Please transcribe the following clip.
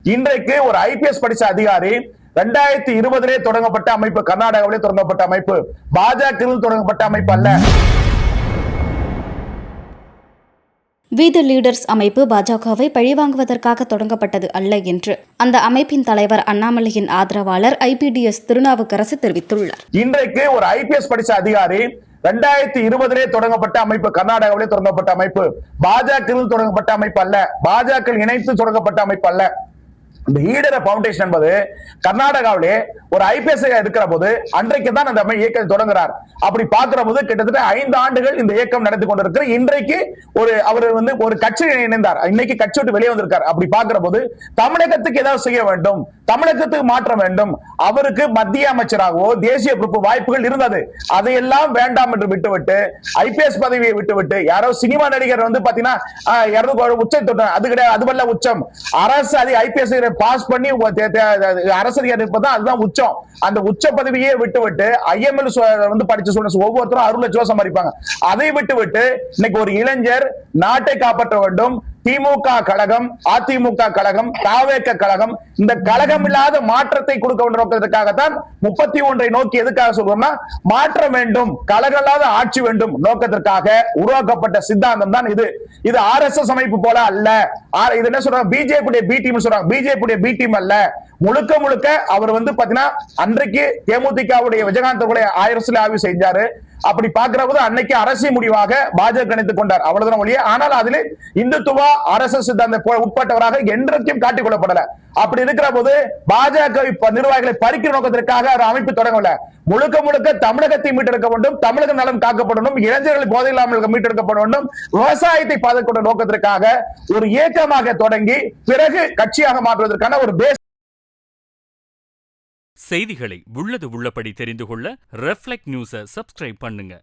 இன்றைக்கு ஒரு ஐபிஎஸ் படிச்ச அதிகாரி 2020 தொடங்கப்பட்ட அமைப்பு, கர்நாடகாவிலே தொடங்கப்பட்ட அமைப்பு, பாஜகவில் தொடங்கப்பட்ட அமைப்பு அல்ல. வி தி லீடர்ஸ் அமைப்பு பாஜகவை பழிவாங்குவதற்காக தொடங்கப்பட்டது அல்ல என்று அந்த அமைப்பின் தலைவர் அண்ணாமலையின் ஆதரவாளர் ஐபிடிஎஸ் திருநாவுக்கரசு தெரிவித்துள்ளார். இன்றைக்கு ஒரு ஐபிஎஸ் படிச்ச அதிகாரி 2020 தொடங்கப்பட்ட அமைப்பு, கர்நாடகாவிலே தொடங்கப்பட்ட அமைப்பு, பாஜகவில் தொடங்கப்பட்ட அமைப்பு அல்ல. பாஜக இணைத்து தொடங்கப்பட்ட அமைப்பு அல்ல. இந்த ஈடர பவுண்டேஷன் என்பது கர்நாடகாவிலே ஒரு ஐபிஎஸ் இருக்கிற போது அன்றைக்கு தான் அந்த இயக்கத்தை தொடங்குறார். அப்படி பார்க்கிற போது கிட்டத்தட்ட 5 ஆண்டுகள் இந்த இயக்கம் நடந்து கொண்டிருக்கிற இன்றைக்கு அவர் ஒரு கட்சியில் இணைந்தார். இன்னைக்கு கட்சி விட்டு வெளியே வந்திருக்கார். அப்படி பார்க்கிற போது தமிழகத்துக்கு ஏதாவது செய்ய வேண்டும், தமிழகத்துக்கு மாற்ற வேண்டும். அவருக்கு மத்திய அமைச்சராகவோ தேசிய பொறுப்பு வாய்ப்புகள் இருந்தது. அதையெல்லாம் வேண்டாம் என்று விட்டுவிட்டு ஐபிஎஸ் பதவியை விட்டுவிட்டு யாரோ சினிமா நடிகர் பாத்தீங்கன்னா உச்சம் தொட்டார். அது கிடையாது, அதுவல்ல உச்சம். அரசு ஐபிஎஸ் பாஸ் பண்ணி அரசு இருப்பதான் அதுதான் உச்சம். அந்த உச்ச பதவியே விட்டுவிட்டு ஐஎம்எல் படிச்சு சொன்ன ஒவ்வொருத்தரும் 60 லட்சம் ரூபாய் சம்பாதிப்பாங்க. அதை விட்டுவிட்டு இன்னைக்கு ஒரு இளைஞர் நாட்டை காப்பாற்ற வேண்டும். திமுக கழகம், அதிமுக கழகம், தாவேக கழகம், இந்த கழகம் இல்லாத மாற்றத்தை கொடுக்க வேண்டும் நோக்கத்திற்காகத்தான் 31 நோக்கி எதுக்காக சொல்றோம்னா மாற்றம் வேண்டும், கழகம் இல்லாத ஆட்சி வேண்டும் நோக்கத்திற்காக உருவாக்கப்பட்ட சித்தாந்தம் தான் இது. இது RSS அமைப்பு போல அல்ல. இது என்ன சொல்றாங்க, பிஜேபி பி டீம் சொல்றாங்க. பிஜேபி பி டீம் அல்ல. முழுக்க முழுக்க அவர் பாத்தீங்கன்னா அன்றைக்கு தேமுதிகவுடைய விஜயகாந்த் ஆயிரத்துல ஆய்வு செஞ்சாரு. அப்படி பார்க்கிற போது அன்னைக்கு அரசியல் முடிவாக பாஜக கணித்துக் கொண்டார். அவ்வளவுதான் ஒழிய ஆனால் அதில் இந்துத்துவா RSS சித்தாந்த உட்பட்டவராக என்றைக்கும் காட்டிக் கொள்ளப்படல. அப்படி இருக்கிற போது பாஜக நிர்வாகிகளை பறிக்கிற நோக்கத்திற்காக அமைப்பு தொடங்கல. முழுக்க முழுக்க தமிழகத்தை மீட்டெடுக்க வேண்டும், தமிழக நலன் காக்கப்படணும், இளைஞர்கள் போதை இல்லாமல் மீட்டெடுக்கப்பட வேண்டும், விவசாயத்தை பாதுகாக்க நோக்கத்திற்காக ஒரு இயக்கமாக தொடங்கி பிறகு கட்சியாக மாற்றுவதற்கான ஒரு பேஸ். செய்திகளை உள்ளது உள்ளபடி தெரிந்து கொள்ள ரெஃப்ளெக்ட் நியூஸை சப்ஸ்கிரைப் பண்ணுங்க.